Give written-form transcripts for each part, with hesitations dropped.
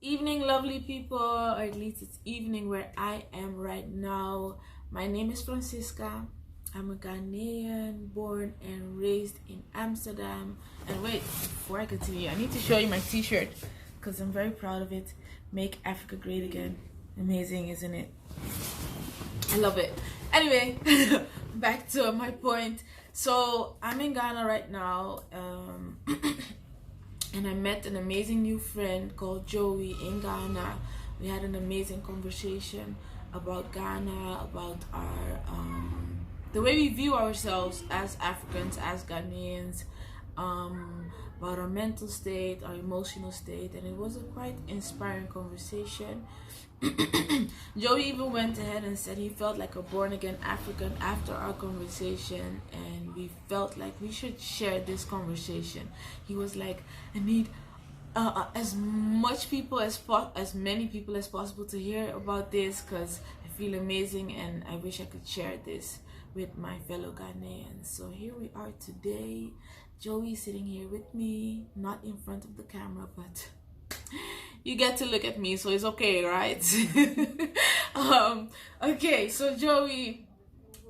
Evening, lovely people, or at least it's evening where I am right now. My name is Francisca. I'm a Ghanaian, born and raised in Amsterdam. And wait, before I continue, I need to show you my t-shirt because I'm very proud of it. Make Africa Great Again. Amazing, isn't it? I love it. Anyway, back to my point. So I'm in Ghana right now. And I met an amazing new friend called Joey in Ghana. We had an amazing conversation about Ghana, about our the way we view ourselves as Africans, as Ghanaians, about our mental state, our emotional state, and it was a quite inspiring conversation. Joey even went ahead and said he felt like a born-again African after our conversation, and we felt like we should share this conversation. He was like, I need as many people as possible to hear about this because I feel amazing and I wish I could share this with my fellow Ghanaians. So here we are today. Joey sitting here with me, not in front of the camera, but you get to look at me, so it's okay, right? Okay, so Joey,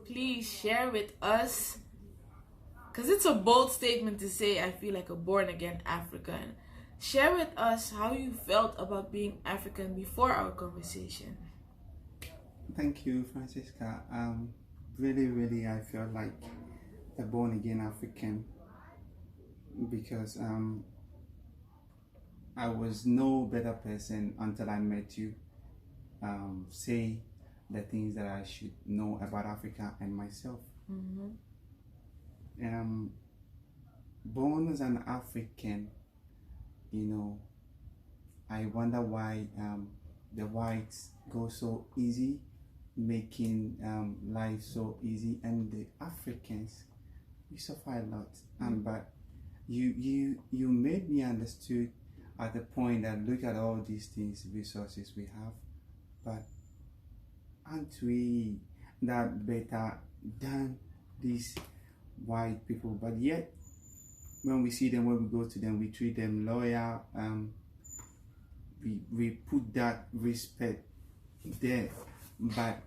please share with us, because it's a bold statement to say I feel like a born-again African. Share with us how you felt about being African before our conversation. Thank you, Francisca. Really, I feel like a born-again African because I was no better person until I met you. Say the things that I should know about Africa and myself. Born as an African, I wonder why the whites go so easy, making life so easy, and the Africans, we suffer a lot. But you made me understood at the point that look at all these things, resources we have, but aren't we that better than these white people? But yet when we see them, when we go to them, we treat them loyal. We put that respect there. But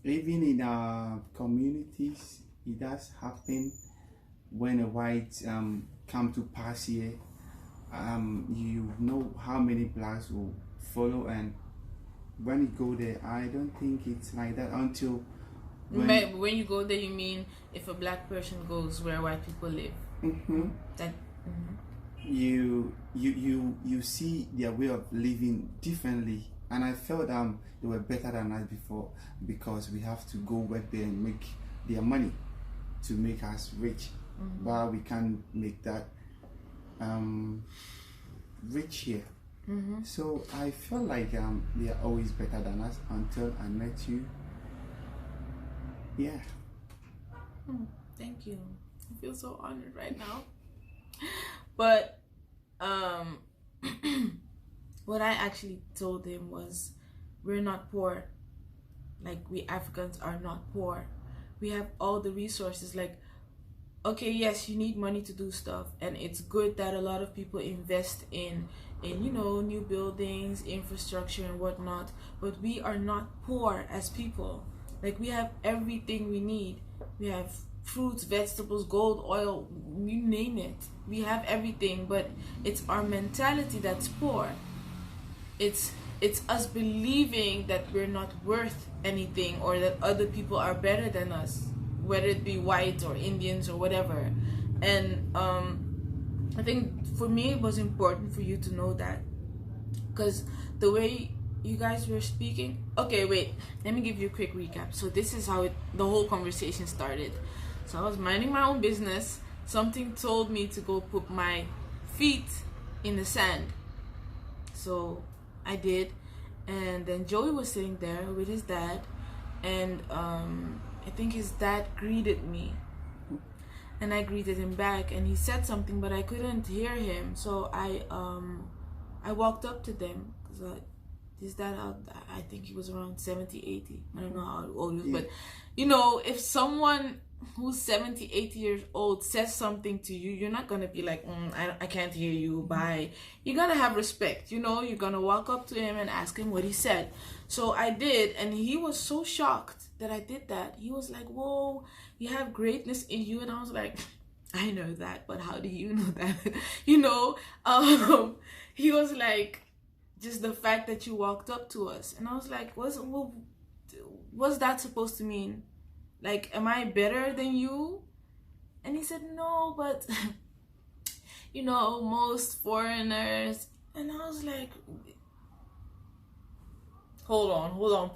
even in our communities, it does happen when a white come to pass here. You know how many blacks will follow, and when you go there, I don't think it's like that until when you go there, you mean if a black person goes where white people live? You see their way of living differently, and I felt they were better than us before because we have to go work there and make their money to make us rich. But we can't make that rich here. So I felt like they are always better than us until I met you. Yeah. Thank you. I feel so honored right now. But what I actually told him was, we're not poor. Like, we Africans are not poor. We have all the resources. Like, okay, yes, you need money to do stuff, and it's good that a lot of people invest in new buildings, infrastructure and whatnot, but we are not poor as people. Like, we have everything we need. We have fruits, vegetables, gold, oil, you name it. We have everything, but it's our mentality that's poor. It's us believing that we're not worth anything, or that other people are better than us, whether it be white or Indians or whatever. And I think for me it was important for you to know that, because the way you guys were speaking. Okay, wait, let me give you a quick recap. So this is how the whole conversation started. So I was minding my own business. Something told me to go put my feet in the sand, so I did. And then Joey was sitting there with his dad, and I think his dad greeted me, and I greeted him back, and he said something, but I couldn't hear him. So I walked up to them because Is that how? I think he was around 70, 80. I don't know how old he was, Yeah. but you know, if someone who's 70, 80 years old says something to you, you're not gonna be like, I can't hear you, bye. You're gonna have respect, you know, you're gonna walk up to him and ask him what he said. So I did, and he was so shocked that I did that. He was like, whoa, you have greatness in you. And I was like, I know that, but how do you know that? You know, he was like, just the fact that you walked up to us. And I was like, what's that supposed to mean? Like, am I better than you? And he said, no, but you know, most foreigners. And I was like, hold on,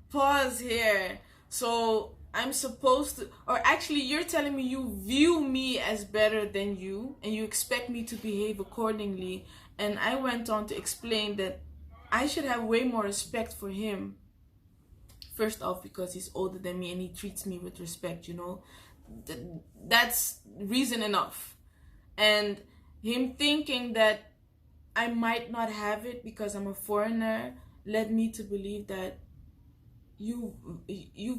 pause here. So I'm supposed to, or actually you're telling me you view me as better than you and you expect me to behave accordingly. And I went on to explain that I should have way more respect for him. First off, because he's older than me and he treats me with respect, you know. That's reason enough. And him thinking that I might not have it because I'm a foreigner led me to believe that you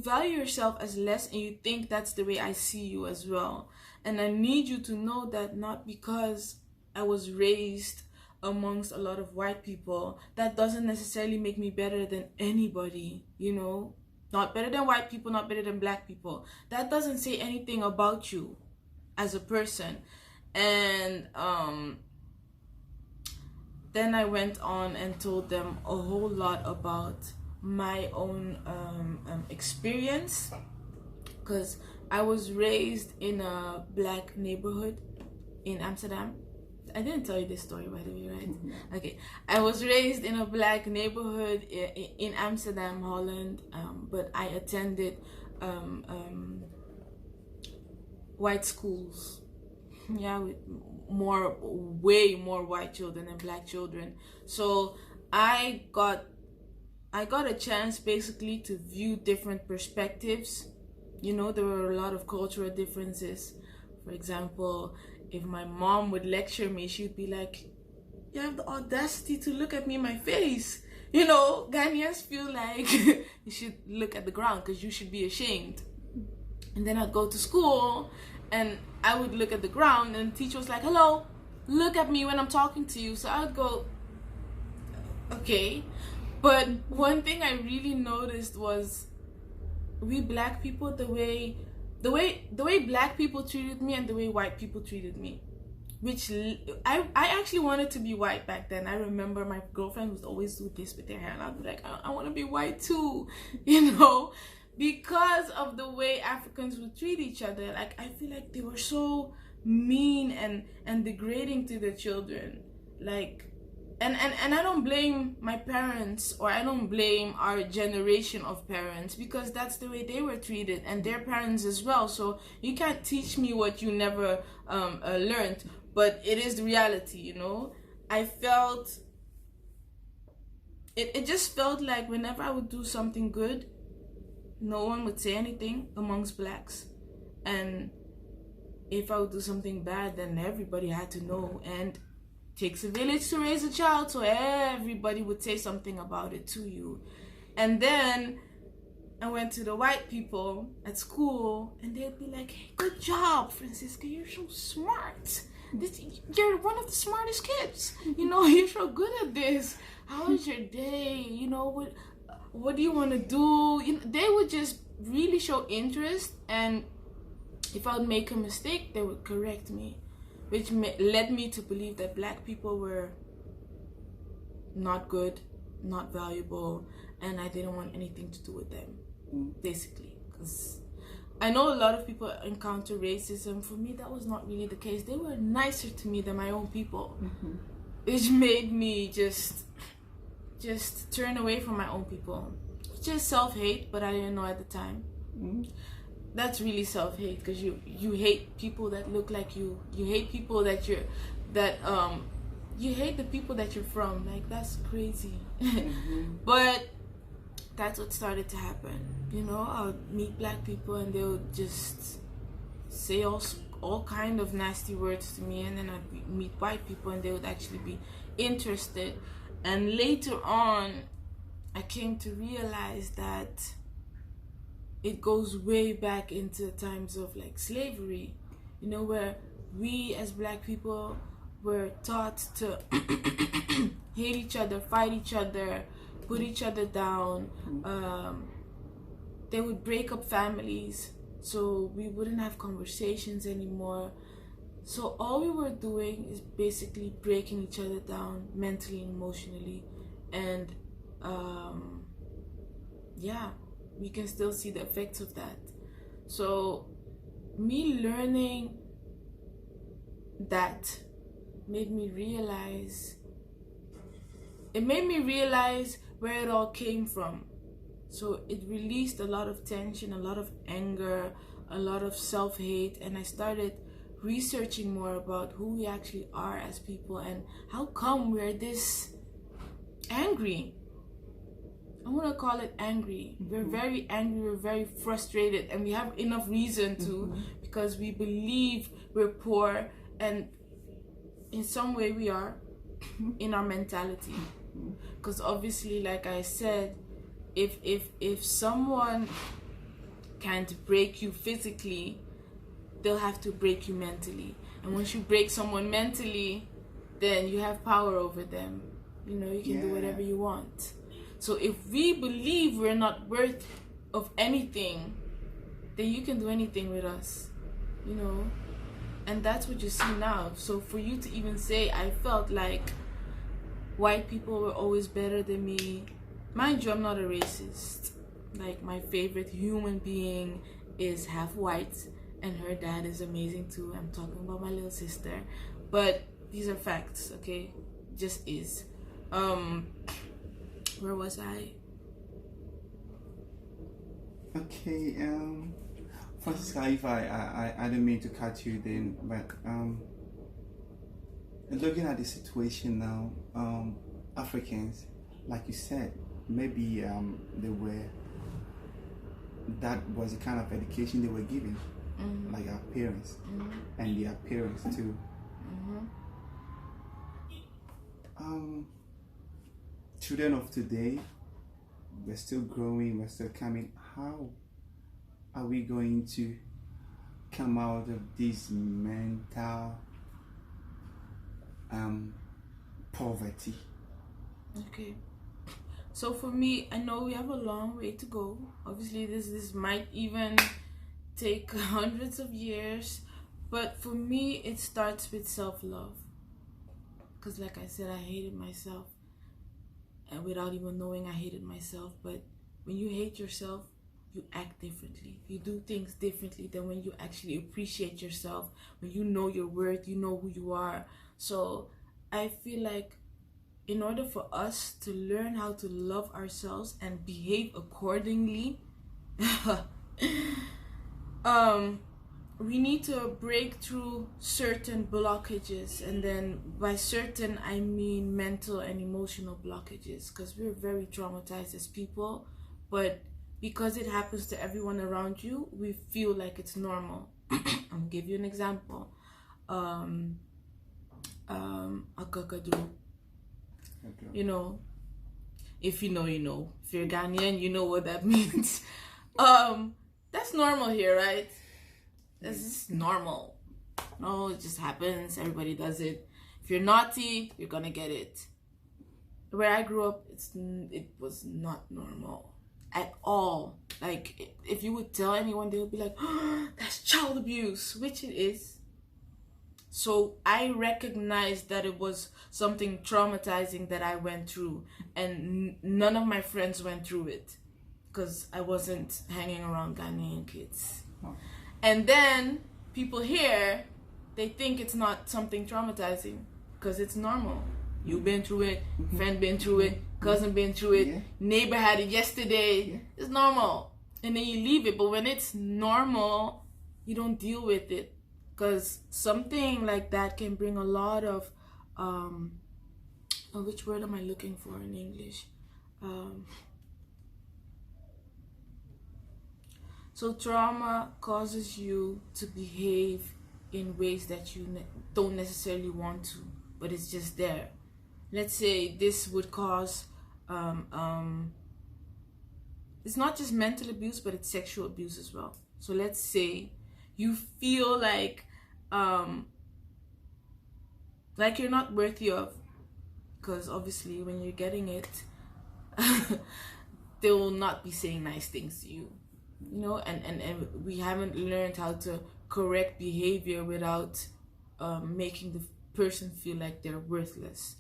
value yourself as less, and you think that's the way I see you as well. And I need you to know that not because I was raised amongst a lot of white people, that doesn't necessarily make me better than anybody, you know. Not better than white people, not better than black people. That doesn't say anything about you as a person. And then I went on and told them a whole lot about my own experience, because I was raised in a black neighborhood in Amsterdam. I didn't tell you this story, by the way, right? Mm-hmm. Okay. I was raised in a black neighborhood in Amsterdam, Holland, but I attended white schools. Yeah, with way more white children than black children. So I got a chance basically to view different perspectives. You know, there were a lot of cultural differences. For example, if my mom would lecture me, she'd be like, you have the audacity to look at me in my face. You know, Ghanaians feel like you should look at the ground because you should be ashamed. And then I'd go to school and I would look at the ground and the teacher was like, hello, look at me when I'm talking to you. So I would go, okay. But one thing I really noticed was we black people, the way black people treated me and the way white people treated me, which I actually wanted to be white back then. I remember my girlfriend would always do this with their hair and I'd be like, I want to be white too, you know, because of the way Africans would treat each other. Like, I feel like they were so mean and degrading to their children. Like, and I don't blame my parents, or I don't blame our generation of parents, because that's the way they were treated, and their parents as well. So you can't teach me what you never learned, but it is the reality, you know. I felt it just felt like whenever I would do something good, no one would say anything amongst blacks, and if I would do something bad, then everybody had to know. And takes a village to raise a child, so everybody would say something about it to you. And then I went to the white people at school, and they'd be like, hey, good job, Francisca, you're so smart. You're one of the smartest kids. You know, you're so good at this. How was your day? You know, what do you want to do? You know, they would just really show interest, and if I would make a mistake, they would correct me, which led me to believe that black people were not good, not valuable, and I didn't want anything to do with them, basically. Because I know a lot of people encounter racism. For me, that was not really the case. They were nicer to me than my own people, which made me just turn away from my own people. Just self-hate, but I didn't know at the time. That's really self-hate, because you hate people that look like you. You hate people you hate the people that you're from. Like, that's crazy. But that's what started to happen. You know, I would meet black people and they would just say all kind of nasty words to me, and then I'd meet white people and they would actually be interested. And later on, I came to realize that it goes way back into times of like slavery, you know, where we as black people were taught to hate each other, fight each other, put each other down. They would break up families so we wouldn't have conversations anymore. So all we were doing is basically breaking each other down mentally and emotionally. And yeah, we can still see the effects of that. So me learning that made me realize where it all came from. So it released a lot of tension, a lot of anger, a lot of self-hate, and I started researching more about who we actually are as people and how come we're this angry. I want to call it angry. We're very angry, we're very frustrated, and we have enough reason to, because we believe we're poor, and in some way we are in our mentality. Because obviously, like I said, if someone can't break you physically, they'll have to break you mentally. And once you break someone mentally, then you have power over them. You know, you can do whatever you want. So if we believe we're not worth of anything, then you can do anything with us, you know. And that's what you see now. So for you to even say, I felt like white people were always better than me. Mind you, I'm not a racist. Like, my favorite human being is half white, and her dad is amazing too. I'm talking about my little sister. But these are facts, okay? Just is. Where was I? Okay, Francisca, if I don't mean to cut you then, but looking at the situation now, Africans, like you said, maybe they were, that was the kind of education they were given, like our parents and their parents too. Children of today, we're still growing, we're still coming. How are we going to come out of this mental poverty? Okay. So for me, I know we have a long way to go. Obviously, this might even take hundreds of years. But for me, it starts with self-love. Because like I said, I hated myself. And without even knowing I hated myself. But when you hate yourself, you act differently. You do things differently than when you actually appreciate yourself. When you know your worth, you know who you are. So I feel like in order for us to learn how to love ourselves and behave accordingly, we need to break through certain blockages. And then by certain, I mean mental and emotional blockages, because we're very traumatized as people, but because it happens to everyone around you, we feel like it's normal. I'll give you an example. A kakadu. You know, if you know, you know. If you're Ghanaian, you know what that means. That's normal here, right? This is normal. No, it just happens. Everybody does it. If you're naughty, you're gonna get it. Where I grew up, it was not normal at all. Like, if you would tell anyone, they would be like, oh, that's child abuse, which it is. So I recognized that it was something traumatizing that I went through, and none of my friends went through it because I wasn't hanging around Ghanaian kids. Oh. And then people here, they think it's not something traumatizing because it's normal. You've been through it, friend been through it, cousin been through it, neighbor had it yesterday. It's normal. And then you leave it. But when it's normal, you don't deal with it. Because something like that can bring a lot of, which word am I looking for in English? So trauma causes you to behave in ways that you don't necessarily want to, but it's just there. let's say this would cause it's not just mental abuse, but it's sexual abuse as well. So let's say you feel like you're not worthy of, because obviously when you're getting it, they will not be saying nice things to you, you know, and we haven't learned how to correct behavior without making the person feel like they're worthless.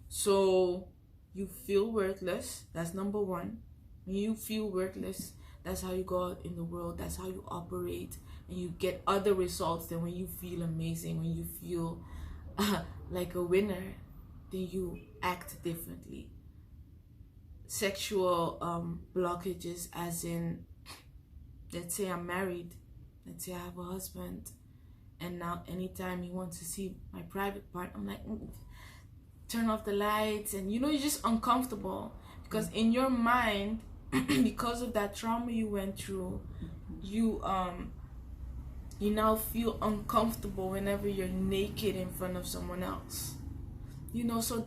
So you feel worthless, that's number one. When you feel worthless, that's how you go out in the world, that's how you operate, and you get other results than when you feel amazing, when you feel like a winner, then you act differently. Sexual blockages, as in, let's say I'm married, let's say I have a husband, and now anytime he wants to see my private part, I'm like, turn off the lights, and you know, you're just uncomfortable because in your mind, because of that trauma you went through, you now feel uncomfortable whenever you're naked in front of someone else, you know. So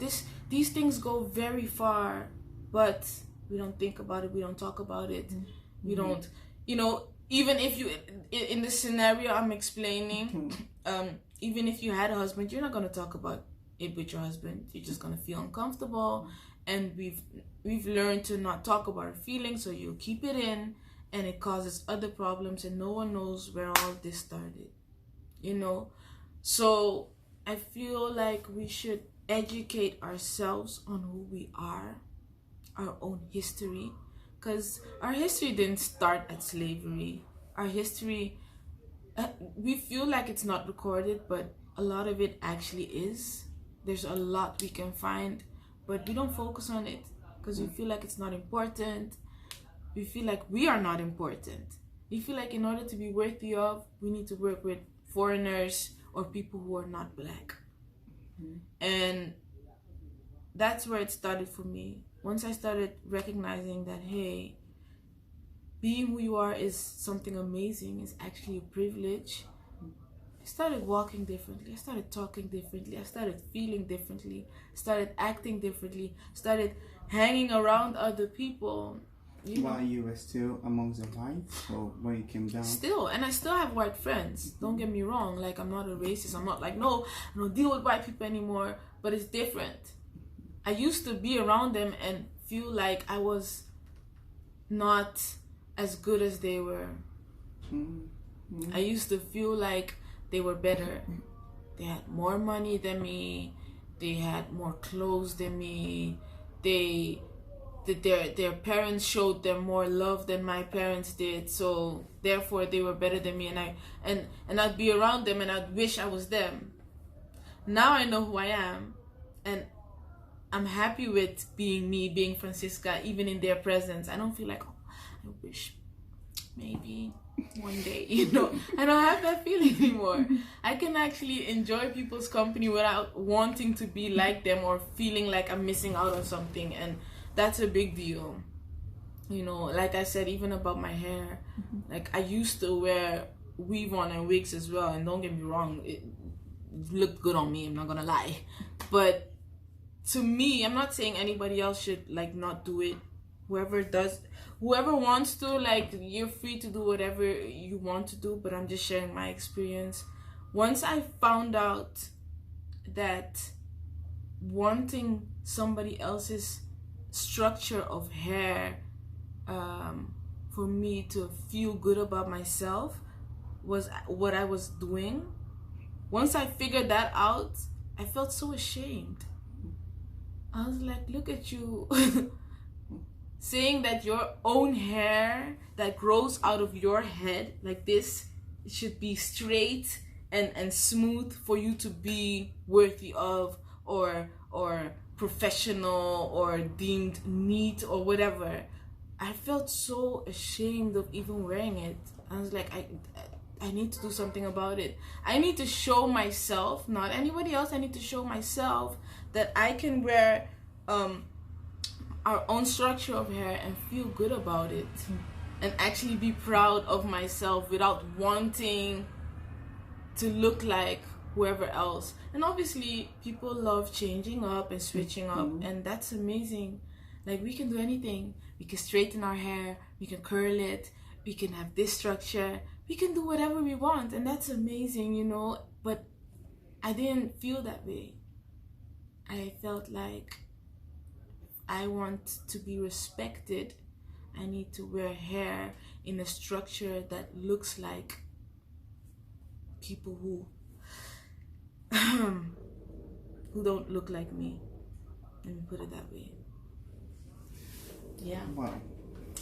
these things go very far, but we don't think about it, we don't talk about it, we don't, you know, even if you, in the scenario I'm explaining, even if you had a husband, you're not going to talk about it with your husband, you're just going to feel uncomfortable, and we've learned to not talk about our feelings, so you keep it in, and it causes other problems, and no one knows where all this started, you know. So I feel like we should educate ourselves on who we are, our own history, because our history didn't start at slavery. Our history, we feel like it's not recorded, but a lot of it actually is. There's a lot we can find, but we don't focus on it because we feel like it's not important. We feel like we are not important. We feel like in order to be worthy of, we need to work with foreigners or people who are not black. And that's where it started for me. Once I started recognizing that, hey, being who you are is something amazing, is actually a privilege, I started walking differently, I started talking differently, I started feeling differently, started acting differently, started hanging around other people. While you were still amongst the whites, or when you came down? Still, and I still have white friends, don't get me wrong, like I'm not a racist, I'm not like, no, I don't deal with white people anymore, but it's different. I used to be around them and feel like I was not as good as they were. I used to feel like they were better. They had more money than me. They had more clothes than me. Their parents showed them more love than my parents did. So therefore, they were better than me. And I'd be around them and I'd wish I was them. Now I know who I am, and I'm happy with being me, being Francisca, even in their presence. I don't feel like, oh, I wish maybe one day, you know. I don't have that feeling anymore. I can actually enjoy people's company without wanting to be like them or feeling like I'm missing out on something, and that's a big deal. You know, like I said, even about my hair, like I used to wear weave on and wigs as well, and don't get me wrong, it looked good on me, I'm not gonna lie, but to me, I'm not saying anybody else should like not do it. Whoever wants to, like, you're free to do whatever you want to do, but I'm just sharing my experience. Once I found out that wanting somebody else's structure of hair for me to feel good about myself was what I was doing, once I figured that out, I felt so ashamed. I was like, look at you saying that your own hair that grows out of your head like this, it should be straight and smooth for you to be worthy of, or professional, or deemed neat, or whatever. I felt so ashamed of even wearing it. I was like, I need to do something about it. I need to show myself, not anybody else, I need to show myself that I can wear our own structure of hair and feel good about it, and actually be proud of myself without wanting to look like whoever else. And obviously people love changing up and switching up, and that's amazing. Like, we can do anything. We can straighten our hair, we can curl it, we can have this structure, we can do whatever we want, and that's amazing, you know. But I didn't feel that way. I felt like I want to be respected. I need to wear hair in a structure that looks like people who who don't look like me. Let me put it that way. Yeah. Wow.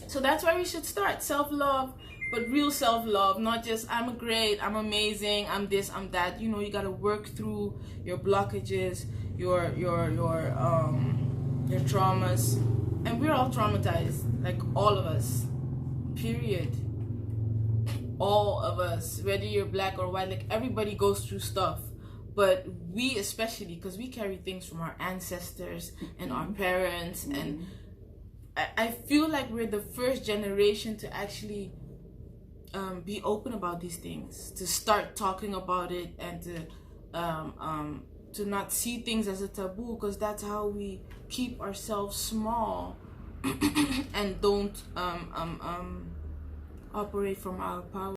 So that's where we should start. Self-love, but real self-love, not just I'm great, I'm amazing, I'm this, I'm that. You know, you gotta work through your blockages, your traumas. And we're all traumatized, like all of us. Period. All of us, whether you're black or white, like everybody goes through stuff. But we especially, because we carry things from our ancestors and our parents, and I feel like we're the first generation to actually be open about these things, to start talking about it, and to not see things as a taboo, because that's how we keep ourselves small and don't operate from our power.